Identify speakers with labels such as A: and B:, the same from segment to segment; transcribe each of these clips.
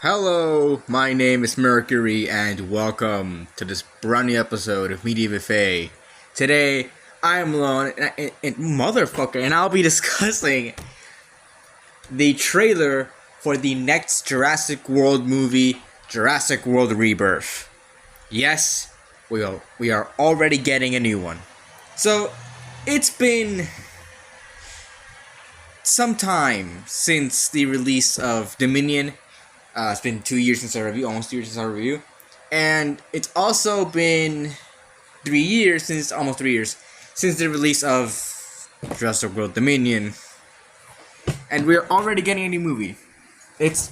A: Hello, my name is Mercury, and welcome to this brand new episode of Media Buffet. Today, I am alone, motherfucker, and I'll be discussing the trailer for the next Jurassic World movie, Jurassic World Rebirth. Yes, we are already getting a new one. So, it's been some time since the release of Dominion. It's been 2 years since our review, almost 2 years since our review. And it's also been almost 3 years, since the release of Jurassic World Dominion. And we're already getting a new movie. It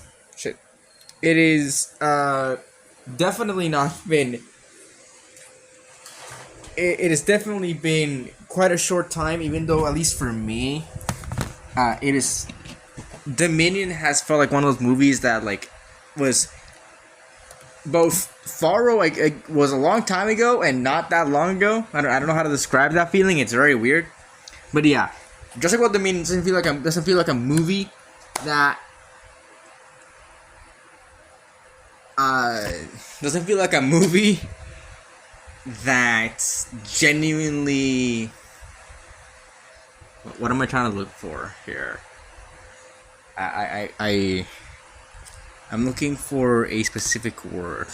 A: is, definitely not been, it has definitely been quite a short time, even though, at least for me, Dominion has felt like one of those movies that, was both was a long time ago and not that long ago. I don't know how to describe that feeling. It's very weird, but yeah, Jurassic World Dominion doesn't feel like a movie that doesn't feel like a movie that genuinely. What am I trying to look for here? I'm looking for a specific word.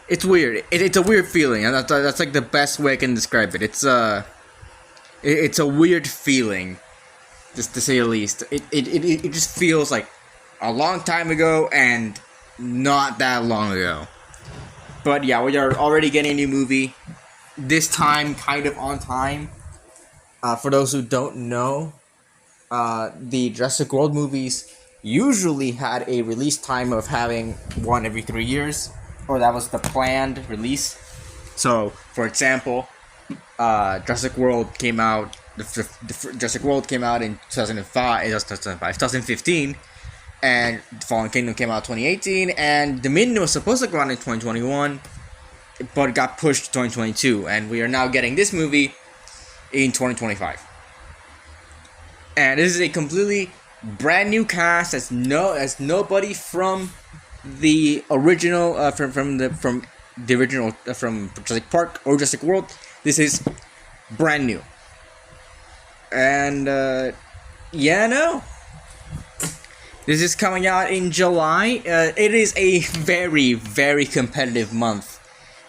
A: It's weird. It's a weird feeling, and that's like the best way I can describe it. It's a weird feeling, just to say the least. It just feels like a long time ago and not that long ago. But yeah, we are already getting a new movie. This time, kind of on time. For those who don't know, the Jurassic World movies usually had a release time of having one every 3 years, or that was the planned release. So, for example, Jurassic World came out. Jurassic World came out in 2015, and Fallen Kingdom came out in 2018, and Dominion was supposed to come out in 2021, but got pushed to 2022, and we are now getting this movie in 2025. And this is a completely brand new cast. As nobody from the original from Jurassic Park or Jurassic World. This is brand new. And this is coming out in July. It is a very, very competitive month,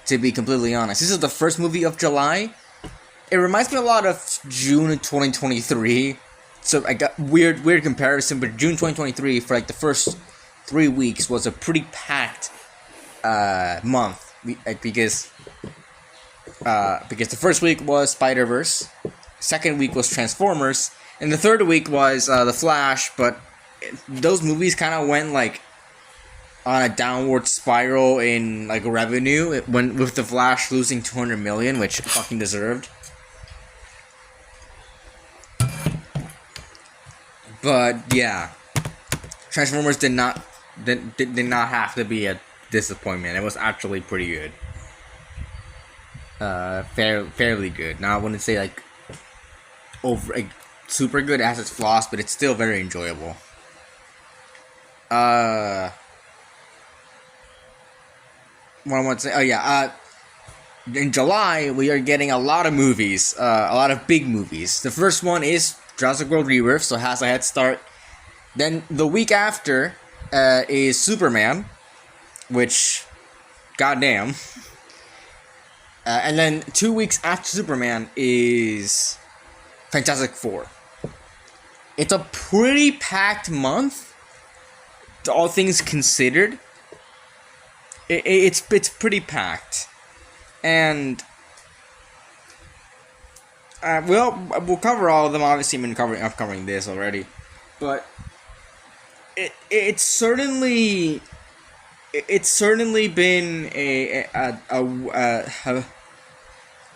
A: to be completely honest. This is the first movie of July. It reminds me a lot of June 2023. So I got weird comparison, but June 2023 for the first 3 weeks was a pretty packed month because the first week was Spider-Verse, second week was Transformers, and the third week was The Flash. But those movies kind of went on a downward spiral in revenue. It went with The Flash losing $200 million, which fucking deserved. But yeah, Transformers did not have to be a disappointment. It was actually pretty good, fairly good. Now I wouldn't say super good. It has its flaws, but it's still very enjoyable. What I want to say, in July we are getting a lot of movies, a lot of big movies. The first one is Jurassic World Rebirth, so it has a head start. Then the week after is Superman, which, goddamn. And then 2 weeks after Superman is Fantastic Four. It's a pretty packed month, all things considered. It's pretty packed, and we'll cover all of them. Obviously, I'm covering this already, but it's certainly been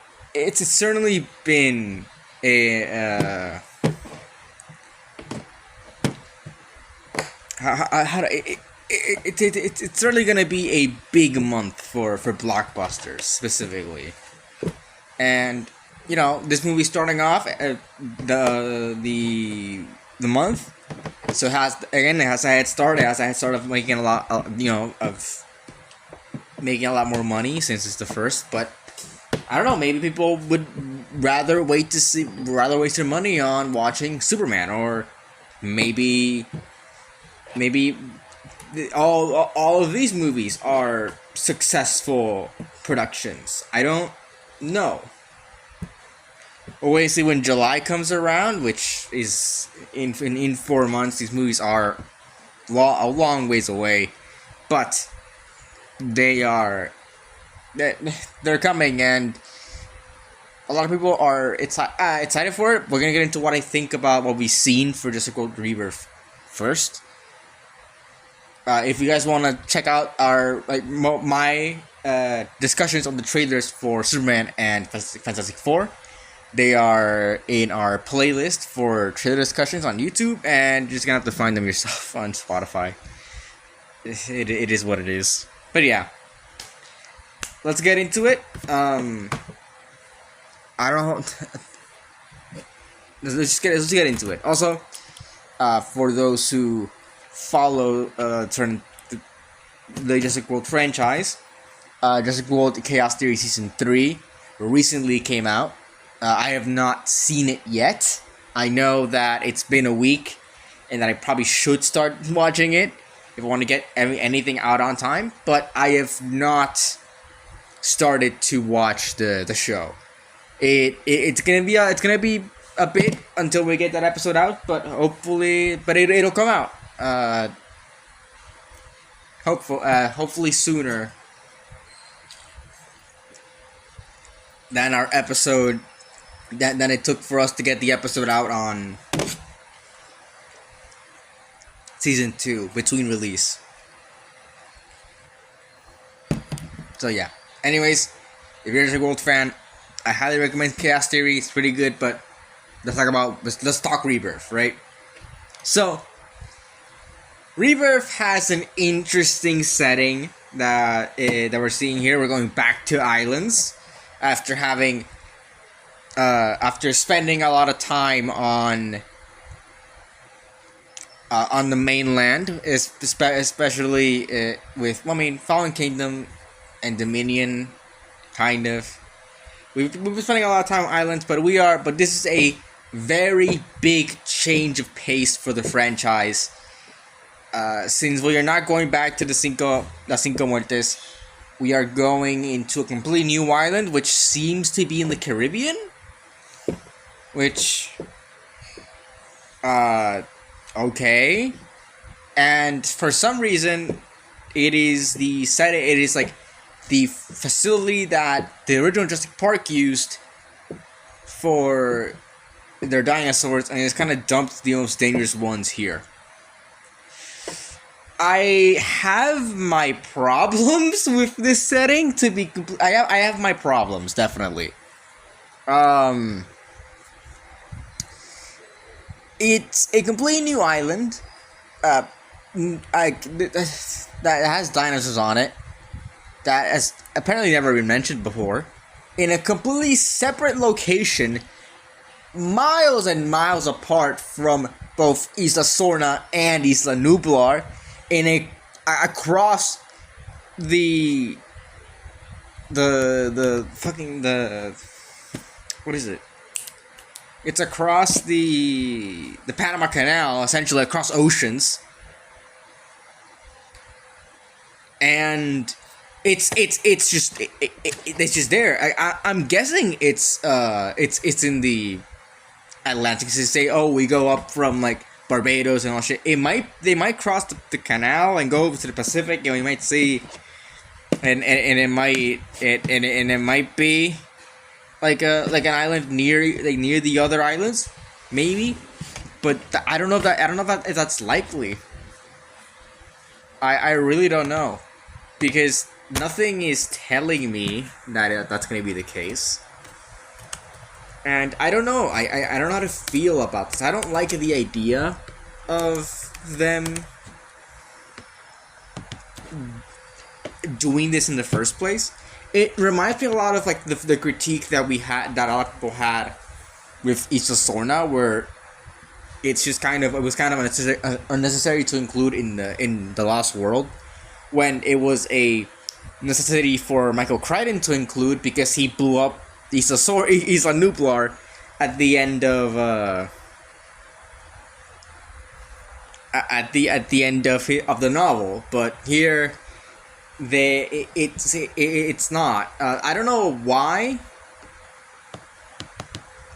A: it's certainly gonna be a big month for blockbusters specifically, and this movie starting off the month So it has I had started of making a lot, of making a lot more money since it's the first. But I don't know. Maybe people would rather waste their money on watching Superman, or maybe all of these movies are successful productions. I don't know. Obviously, when July comes around, which is in 4 months, these movies are a long ways away, but they're coming, and a lot of people are excited for it. We're gonna get into what I think about what we've seen for Jurassic World Rebirth first. If you guys want to check out my discussions on the trailers for Superman and Fantastic Four, they are in our playlist for trailer discussions on YouTube, and you're just gonna have to find them yourself on Spotify. It is what it is. But yeah, let's get into it. I don't. let's get into it. Also, for those who follow the Jurassic World franchise, Jurassic World Chaos Theory Season 3 recently came out. I have not seen it yet. I know that it's been a week, and that I probably should start watching it if I want to get anything out on time. But I have not started to watch the show. It's gonna be a bit until we get that episode out, but it'll come out. Hopefully sooner than our episode than it took for us to get the episode out on season 2 between release. So yeah. Anyways, if you're a Jurassic World fan, I highly recommend Chaos Theory. It's pretty good, but let's talk Rebirth, right? So Rebirth has an interesting setting that we're seeing here. We're going back to islands after spending a lot of time on the mainland, especially with Fallen Kingdom and Dominion, kind of. We've been spending a lot of time on islands, but this is a very big change of pace for the franchise. Since we are not going back to the Cinco Muertes, we are going into a completely new island, which seems to be in the Caribbean. Which, okay. And for some reason, it is like the facility that the original Jurassic Park used for their dinosaurs, and it's kind of dumped the most dangerous ones here. I have my problems with this setting. I have my problems, definitely. It's a completely new island. That has dinosaurs on it. That has apparently never been mentioned before. In a completely separate location, miles and miles apart from both Isla Sorna and Isla Nublar, across the what is it? It's across the Panama Canal, essentially across oceans, and it's just there. I'm guessing it's in the Atlantic. To say, oh, we go up from like Barbados and all shit. They might cross the canal and go over to the Pacific, and we might see, and it might be like an island near the other islands, maybe. But I don't know if that's likely. I really don't know, because nothing is telling me that that's going to be the case. And I don't know. I don't know how to feel about this. I don't like the idea of them doing this in the first place. It reminds me a lot of like the critique that a lot of people had with Isla Sorna, where it's just it was kind of unnecessary to include in the Lost World, when it was a necessity for Michael Crichton to include because he blew up. He's a Nublar at the end of at the end of the novel, but here it's not. I don't know why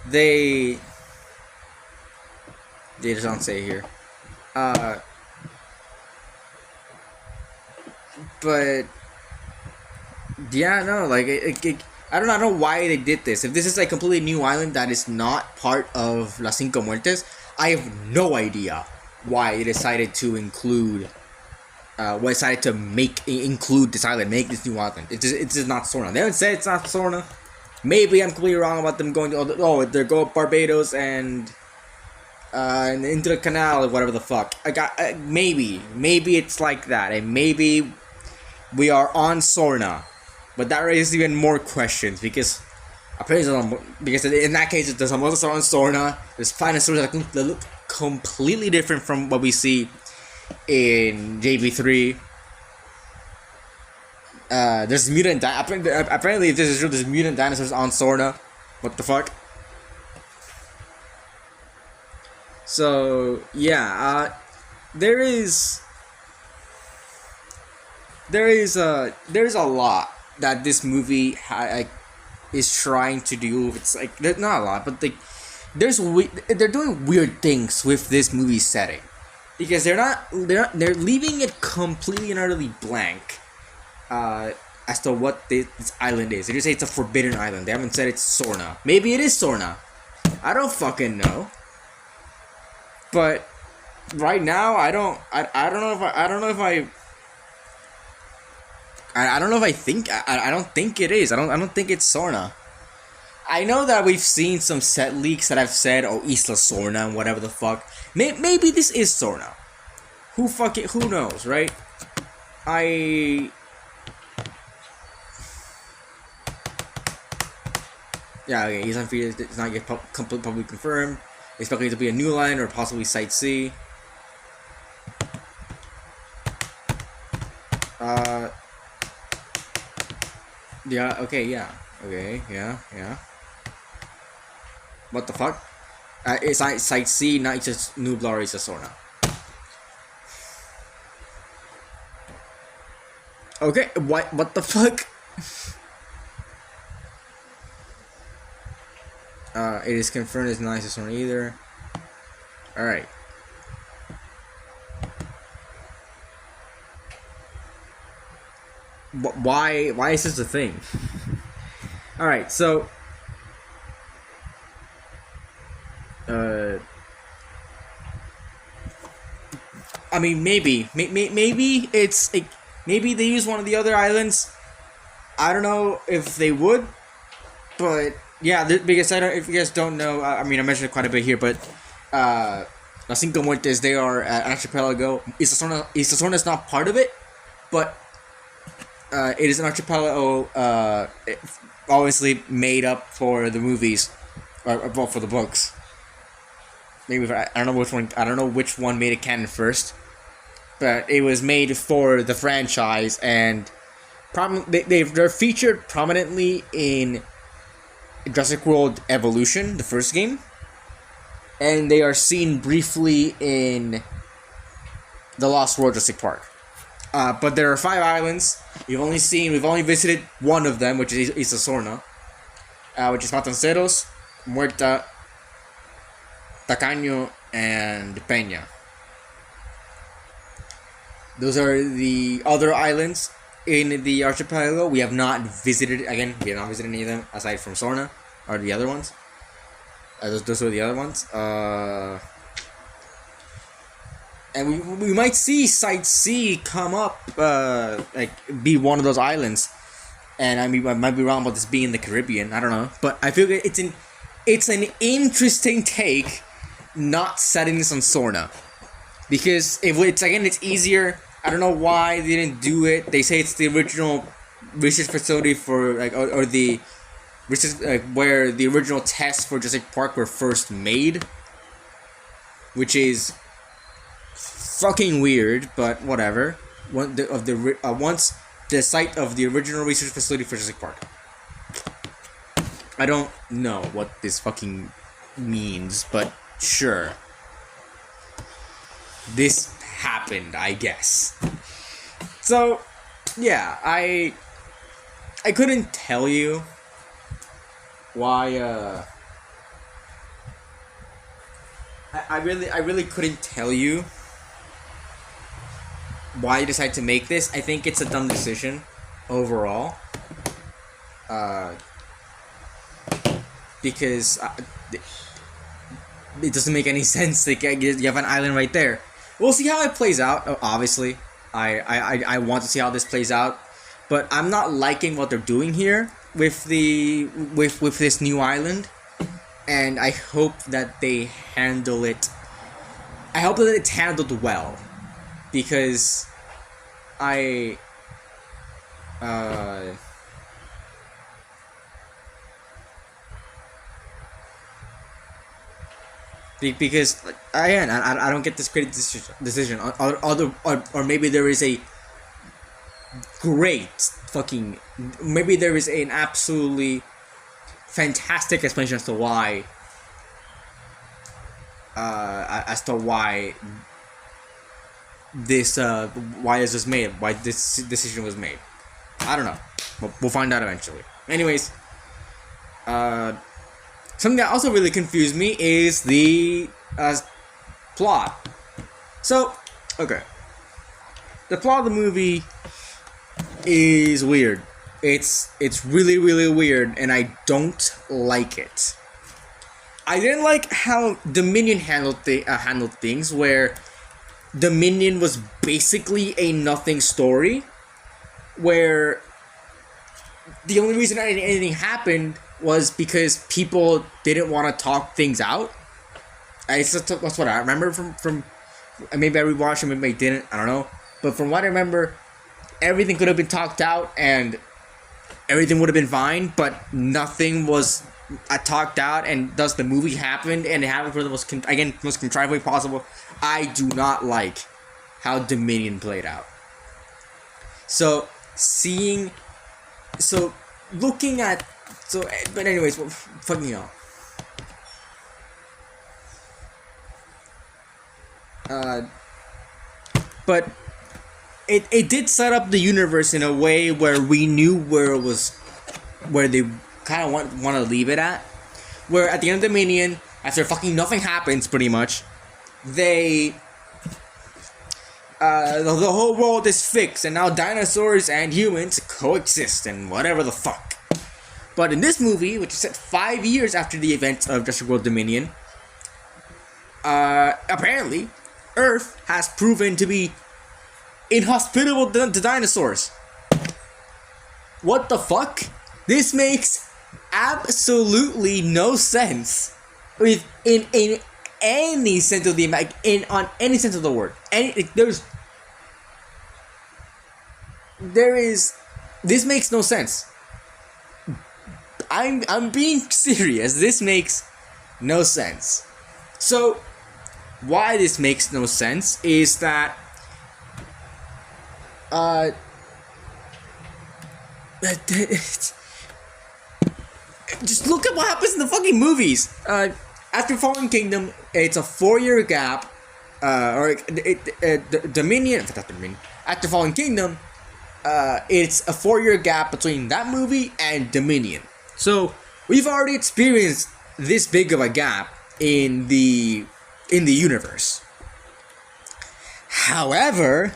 A: they just don't say here. But yeah, no, like I don't know why they did this. If this is a completely new island that is not part of Las Cinco Muertes, I have no idea why they decided to include, decided to include this island, make this new island. It's just not Sorna. They haven't said it's not Sorna. Maybe I'm completely wrong about them going to they go Barbados and into the canal or whatever the fuck. Maybe it's like that, and maybe we are on Sorna, but that raises even more questions because apparently, because in that case, there's some others on Sorna. There's dinosaurs that look completely different from what we see in JB3. There's mutant apparently if this is true, there's mutant dinosaurs on Sorna. What the fuck? So yeah, there's a lot that this movie is trying to do. It's like there's not a lot, but they're doing weird things with this movie setting because they're leaving it completely and utterly blank as to what this island is. They just say it's a forbidden island. They haven't said it's Sorna. Maybe it is Sorna. I don't fucking know. But right now, I don't know if I think it is. I don't think it's Sorna. I know that we've seen some set leaks that have said, "Oh, Isla Sorna" and whatever the fuck. Maybe this is Sorna. Who knows, right? Yeah, okay, he's undefeated. It's not yet publicly confirmed. It's likely to be a new line or possibly Site C. Yeah, okay, yeah. Okay, yeah. What the fuck? It's Site C, not just Nublar, it's just Sorna. Okay, what the fuck? It is confirmed it's not Sorna either. Alright. Why is this a thing? Alright, so I mean, maybe it's maybe they use one of the other islands. I don't know if they would, but yeah, because if you guys don't know, I mean, I mentioned it quite a bit here, but Las Cinco Muertes, they are an archipelago. Isla Sorna is not part of it, but it is an archipelago, obviously made up for the movies, or for the books. Maybe I don't know which one made it canon first, but it was made for the franchise, and they're featured prominently in Jurassic World Evolution, the first game, and they are seen briefly in the Lost World Jurassic Park. But there are 5 islands. We've only visited one of them, which is Isla Sorna, which is Matanceros, Muerta, Tacaño, and Peña. Those are the other islands in the archipelago. We have not visited any of them aside from Sorna, or the other ones. Those are the other ones. And we might see Site C come up, be one of those islands. And I mean, I might be wrong about this being in the Caribbean. I don't know, but I feel it's an interesting take, not setting this on Sorna, because if it's easier. I don't know why they didn't do it. They say it's the original research facility for or the research where the original tests for Jurassic Park were first made. which is fucking weird, but whatever. Once the site of the original research facility for Jurassic Park. I don't know what this fucking means, but sure. This happened, I guess. So, yeah, I couldn't tell you why. I really couldn't tell you why you decided to make this. I think it's a dumb decision overall. Because it doesn't make any sense. Like, you have an island right there. We'll see how it plays out. Obviously, I want to see how this plays out, but I'm not liking what they're doing here with this new island, and I hope that they handle it. I hope that it's handled well, because because again, I don't get this great decision. Or maybe there is a great fucking, maybe there is an absolutely fantastic explanation as to why this was made, why this decision was made. I don't know. We'll find out eventually. Anyways, something that also really confused me is the plot. So, okay. The plot of the movie is weird. It's really, really weird, and I don't like it. I didn't like how Dominion handled things, where Dominion was basically a nothing story, where the only reason anything happened was because people didn't want to talk things out. That's what I remember from maybe I rewatched it, maybe I didn't, I don't know. But from what I remember, everything could have been talked out and everything would have been fine, but nothing was talked out, and thus the movie happened, and it happened for the most contrived way possible. I do not like how Dominion played out. But anyways, fucking hell. But it did set up the universe in a way where we knew where they kind of want to leave it at. Where at the end of Dominion, after fucking nothing happens, pretty much, the whole world is fixed, and now dinosaurs and humans coexist, and whatever the fuck. But in this movie, which is set 5 years after the events of Jurassic World Dominion, apparently, Earth has proven to be inhospitable to dinosaurs. What the fuck? This makes absolutely no sense in any sense of the on any sense of the word. This makes no sense. I'm being serious. This makes no sense. So, why this makes no sense is that just look at what happens in the fucking movies. After Fallen Kingdom, it's a 4-year gap. Dominion. After Fallen Kingdom, it's a 4-year gap between that movie and Dominion. So we've already experienced this big of a gap in the universe. However,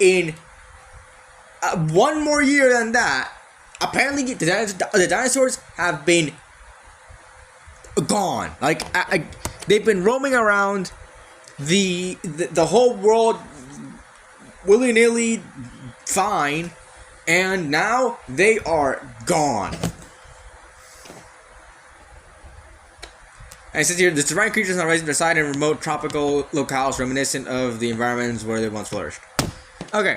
A: in one more year than that, apparently the dinosaurs have been gone. Like they've been roaming around the whole world willy-nilly fine, and now they are gone. And it says here, the surviving creatures now raising their side in remote tropical locales reminiscent of the environments where they once flourished. Okay.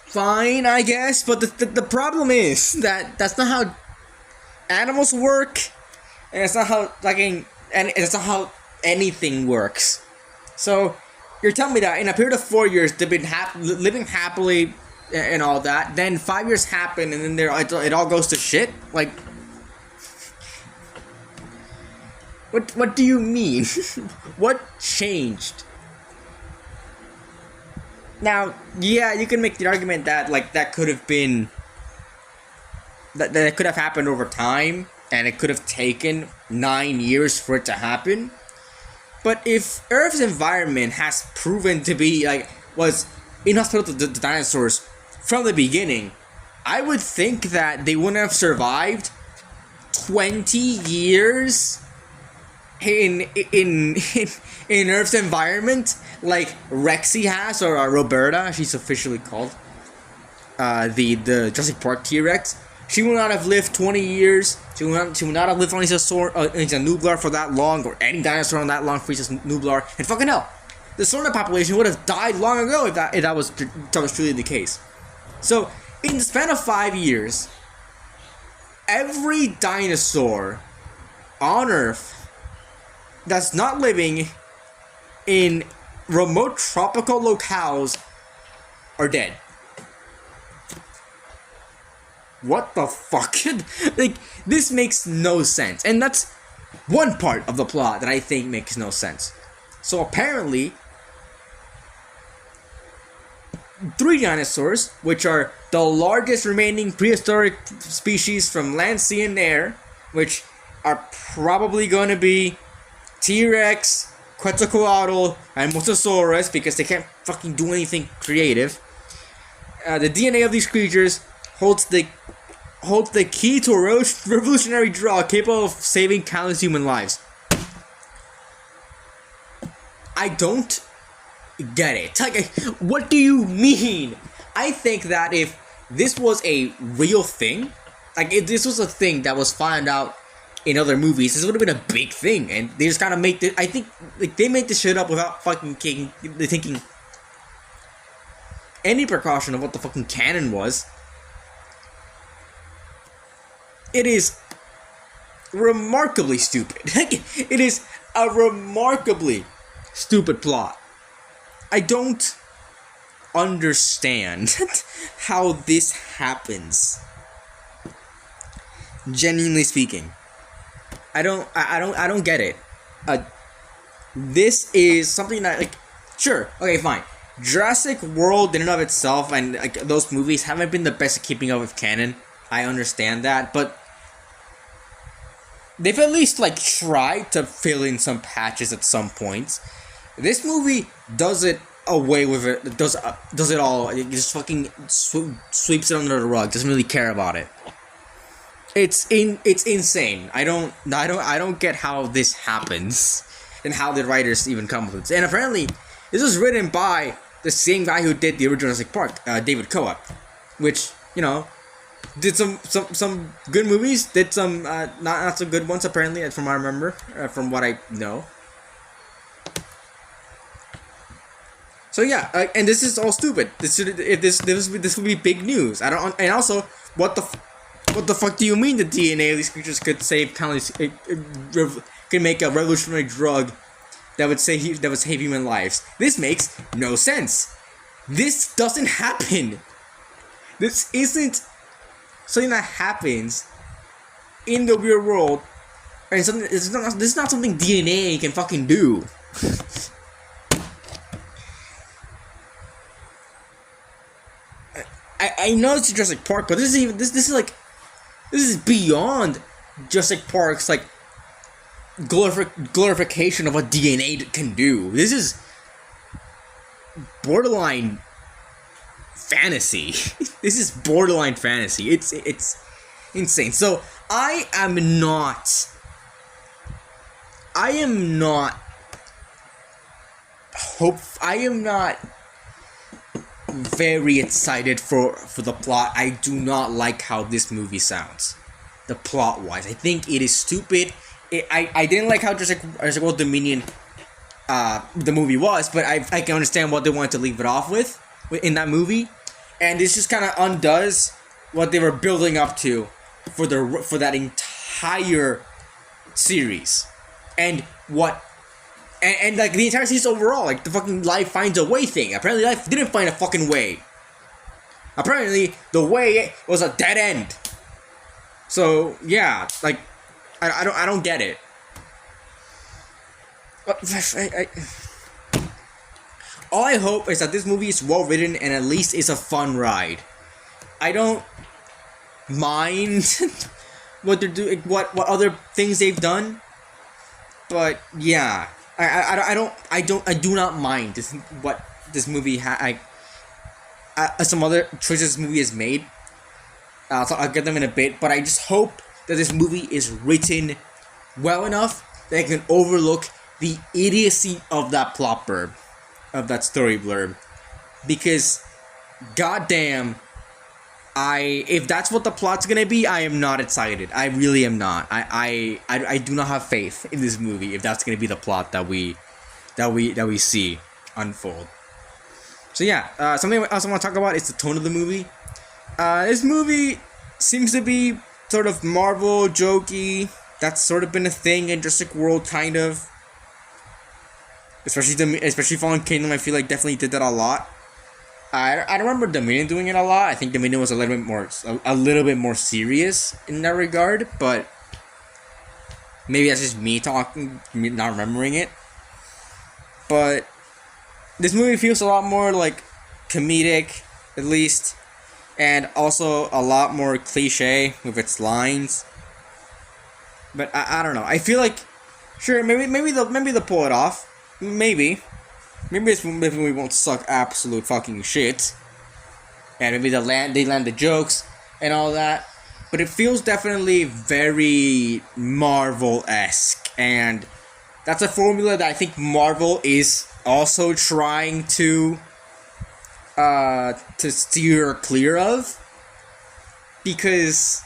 A: Fine, I guess, but the problem is that that's not how animals work, and it's not how anything works. So you're telling me that in a period of 4 years they've been living happily and all that. Then 5 years happen, and then it all goes to shit. Like, what do you mean? What changed? Now, yeah, you can make the argument that like that could have been that it could have happened over time, and it could have taken 9 years for it to happen. But if Earth's environment has proven to be was inhospitable to the dinosaurs from the beginning, I would think that they wouldn't have survived 20 years in Earth's environment like Rexy has, or Roberta, she's officially called, the Jurassic Park T-Rex. She would not have lived 20 years. She would not have lived on Isla Nublar for that long, or any dinosaur on that long for Isla Nublar. And fucking hell, the Sorna population would have died long ago if that was truly the case. So, in the span of 5 years, every dinosaur on Earth that's not living in remote tropical locales are dead. What the fuck? Like, this makes no sense. And that's one part of the plot that I think makes no sense. So apparently, 3 dinosaurs, which are the largest remaining prehistoric species from land, sea, and air, which are probably going to be T-Rex, Quetzalcoatl, and Mosasaurus, because they can't fucking do anything creative. The DNA of these creatures holds the key to a revolutionary drug capable of saving countless human lives. I don't get it. Like, what do you mean? I think that if this was a real thing, like if this was a thing that was found out in other movies, this would have been a big thing, and they just kind of make it. I think like they made this shit up without fucking thinking any precaution of what the fucking canon was. It is remarkably stupid. It is a remarkably stupid plot. I don't understand how this happens. Genuinely speaking, I don't get it. This is something that, like, sure, okay, fine. Jurassic World in and of itself and like those movies haven't been the best at keeping up with canon. I understand that, but they've at least like tried to fill in some patches at some points. This movie does it away with it. Does it all? It just fucking sweeps it under the rug. Doesn't really care about it. It's insane. I don't get how this happens and how the writers even come up with it. And apparently, this was written by the same guy who did the original Jurassic Park, David Koepp, which, you know, did some good movies, did some not so good ones apparently, from what I remember, from what I know. So yeah, and this is all stupid. This would be big news. I don't. And also, what the fuck do you mean the DNA of these creatures could save countless? Could make a revolutionary drug that would save human lives? This makes no sense. This doesn't happen. This isn't something that happens in the real world, and this is not something DNA can fucking do. I know it's Jurassic Park, but this is beyond Jurassic Park's like glorification of what DNA can do. This is borderline fantasy. This is borderline fantasy. It's insane. So I am not very excited for the plot. I do not like how this movie sounds, the plot wise. I think it is stupid. I didn't like how Jurassic World Dominion the movie was, but I can understand what they wanted to leave it off with in that movie, and this just kind of undoes what they were building up to for that entire series, and what And like the entire series overall, like the fucking life finds a way thing. Apparently, life didn't find a fucking way. Apparently, the way was a dead end. So yeah, like I don't get it. All I hope is that this movie is well written and at least is a fun ride. I don't mind what they're doing, what other things they've done, but yeah, I do not mind this what this movie some other choices this movie has made. So I'll get them in a bit, but I just hope that this movie is written well enough that I can overlook the idiocy of that plot blurb, of that story blurb, because goddamn, if that's what the plot's gonna be, I am not excited. I really am not. I do not have faith in this movie if that's gonna be the plot that we see unfold. So yeah, something else I want to talk about is the tone of the movie. This movie seems to be sort of Marvel jokey. That's sort of been a thing in Jurassic World, kind of. Especially Fallen Kingdom, I feel like definitely did that a lot. I remember Dominion doing it a lot. I think Dominion was a little bit more serious in that regard, but maybe that's just me talking, not remembering it. But this movie feels a lot more like comedic, at least, and also a lot more cliche with its lines. But I don't know. I feel like, sure, maybe they'll pull it off. Maybe this movie won't suck absolute fucking shit, and maybe they land the jokes and all that. But it feels definitely very Marvel-esque, and that's a formula that I think Marvel is also trying to steer clear of, because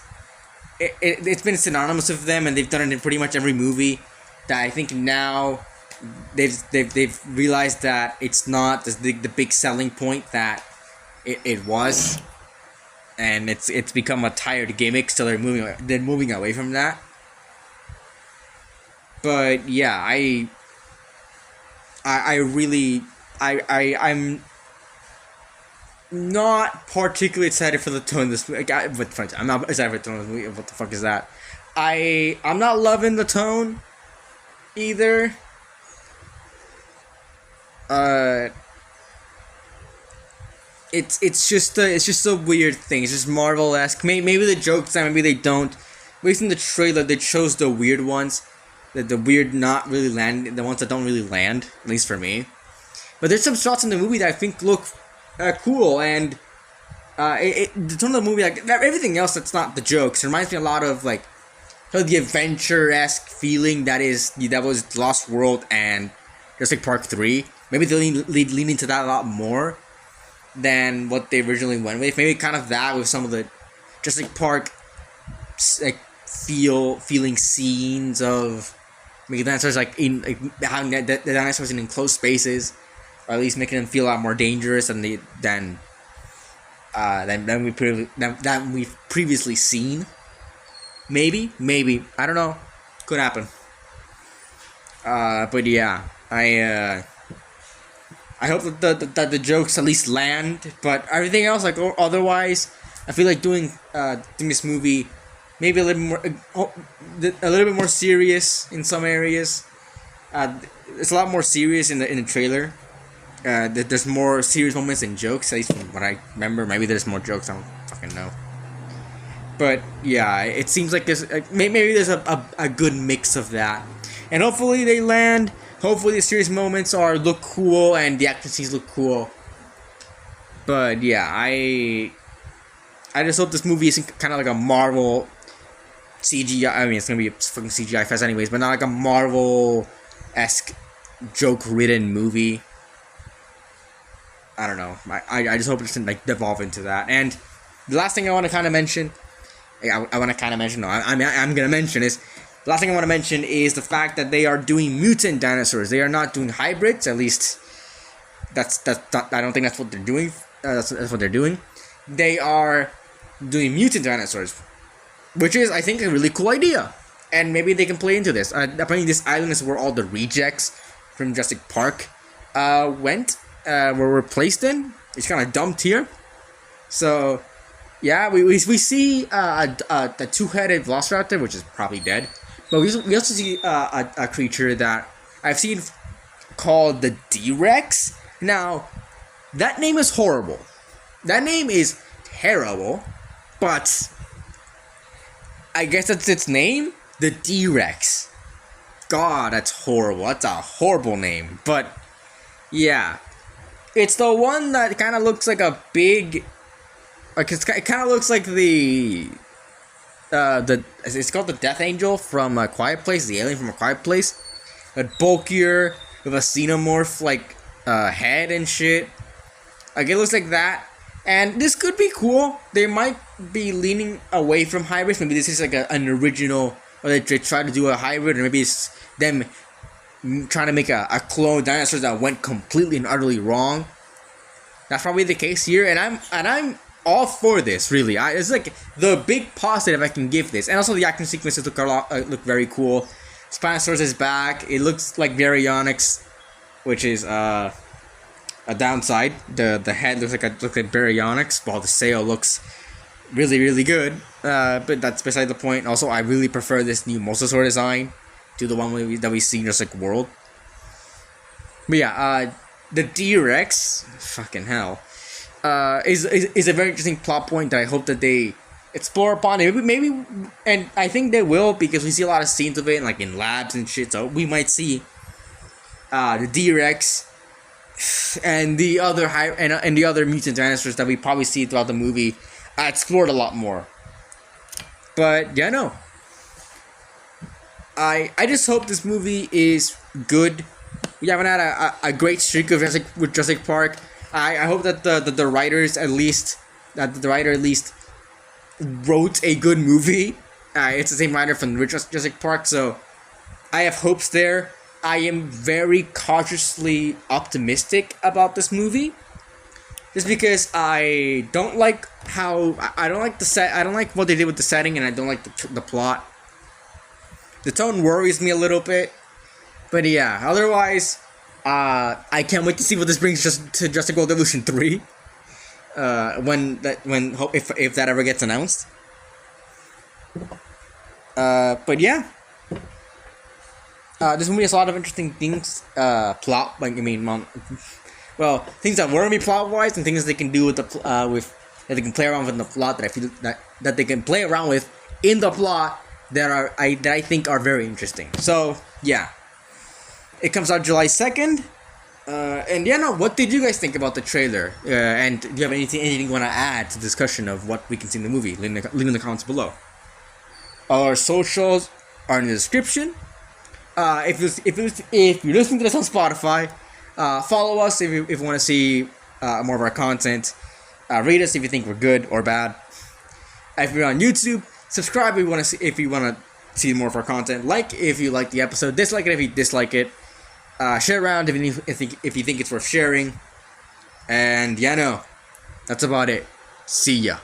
A: it's been synonymous with them, and they've done it in pretty much every movie. That I think now they've realized that it's not the big selling point that it was, and it's become a tired gimmick, so they're moving away from that. But yeah, I'm not particularly excited for the tone of this movie. I'm not excited for the tone of this movie. What the fuck is that? I'm not loving the tone either. It's just a weird thing. It's just Marvel-esque. Maybe the jokes, maybe they don't. At least in the trailer, they chose the weird ones. The weird, not really land, the ones that don't really land, at least for me. But there's some shots in the movie that I think look cool, and the tone of the movie, like everything else that's not the jokes, it reminds me a lot of like the adventure-esque feeling that was Lost World and Jurassic Park 3. Maybe they lean into that a lot more than what they originally went with. Maybe kind of that with some of the Jurassic Park like feeling scenes of making the dinosaurs like having the dinosaurs in enclosed spaces, or at least making them feel a lot more dangerous than we've previously seen. Maybe I don't know. Could happen. But yeah, I hope that the jokes at least land. But everything else, like otherwise, I feel like doing this movie maybe a little bit more serious in some areas. It's a lot more serious in the trailer. There's more serious moments than jokes, at least from what I remember. Maybe there's more jokes. I don't fucking know. But yeah, it seems like maybe there's a good mix of that, and hopefully they land. Hopefully the serious moments look cool and the action scenes look cool. But yeah, I just hope this movie isn't kind of like a Marvel CGI. I mean, it's gonna be a fucking CGI fest anyways, but not like a Marvel-esque joke-ridden movie. I don't know. I just hope it doesn't like devolve into that. And the last thing I want to kind of mention. I'm gonna mention is the last thing I want to mention is the fact that they are doing mutant dinosaurs. They are not doing hybrids. At least that's not, I don't think that's what they're doing. That's what they're doing. They are doing mutant dinosaurs, which is I think a really cool idea. And maybe they can play into this. Apparently, this island is where all the rejects from Jurassic Park were placed in. It's kind of dumped here. So, yeah, we see a two-headed velociraptor, which is probably dead. But we also see a creature that I've seen called the D-Rex. Now, that name is horrible. That name is terrible. But I guess that's its name, the D-Rex. God, that's horrible. That's a horrible name. But, yeah. It's the one that kind of looks like a big... Like, it kind of looks like it's called the Death Angel from A Quiet Place, the alien from A Quiet Place. But bulkier, with a xenomorph, like, head and shit. Like, it looks like that. And this could be cool. They might be leaning away from hybrids. Maybe this is like an original, or they try to do a hybrid, or maybe it's them trying to make a clone dinosaur that went completely and utterly wrong. That's probably the case here, and I'm all for this. Really, it's like the big positive I can give this, and also the action sequences look very cool. Spinosaurus is back. It looks like Baryonyx, which is a downside. The head looks like Baryonyx, while the sail looks really, really good. But that's beside the point. Also, I really prefer this new Mosasaur design to the one that we see in Jurassic World. But yeah, the D-Rex, fucking hell, is a very interesting plot point that I hope that they explore upon. Maybe, and I think they will, because we see a lot of scenes of it, like in labs and shit. So we might see the D-Rex and the other and the other mutant dinosaurs that we probably see throughout the movie explored a lot more. But yeah, no. I just hope this movie is good. We haven't had a great streak of Jurassic Park. I hope that the writers at least wrote a good movie. It's the same writer from Jurassic Park, so I have hopes there. I am very cautiously optimistic about this movie, just because I don't like the set. I don't like what they did with the setting, and I don't like the plot. The tone worries me a little bit, but yeah. Otherwise, I can't wait to see what this brings to Jurassic World Evolution 3. If that ever gets announced. But yeah. This movie has a lot of interesting things, things that worry me plot-wise, and things they can do with that they can play around with in the plot that I feel that they can play around with in the plot that I think are very interesting. So yeah, it comes out July 2nd, and yeah, no. What did you guys think about the trailer? And do you have anything you want to add to the discussion of what we can see in the movie? Leave in the comments below. Our socials are in the description. If you're listening to this on Spotify, follow us if you want to see more of our content. Rate us if you think we're good or bad. If you're on YouTube, subscribe if you want to see more of our content. Like if you like the episode, dislike it if you dislike it. Share around if you think it's worth sharing. And yeah, no, that's about it. See ya.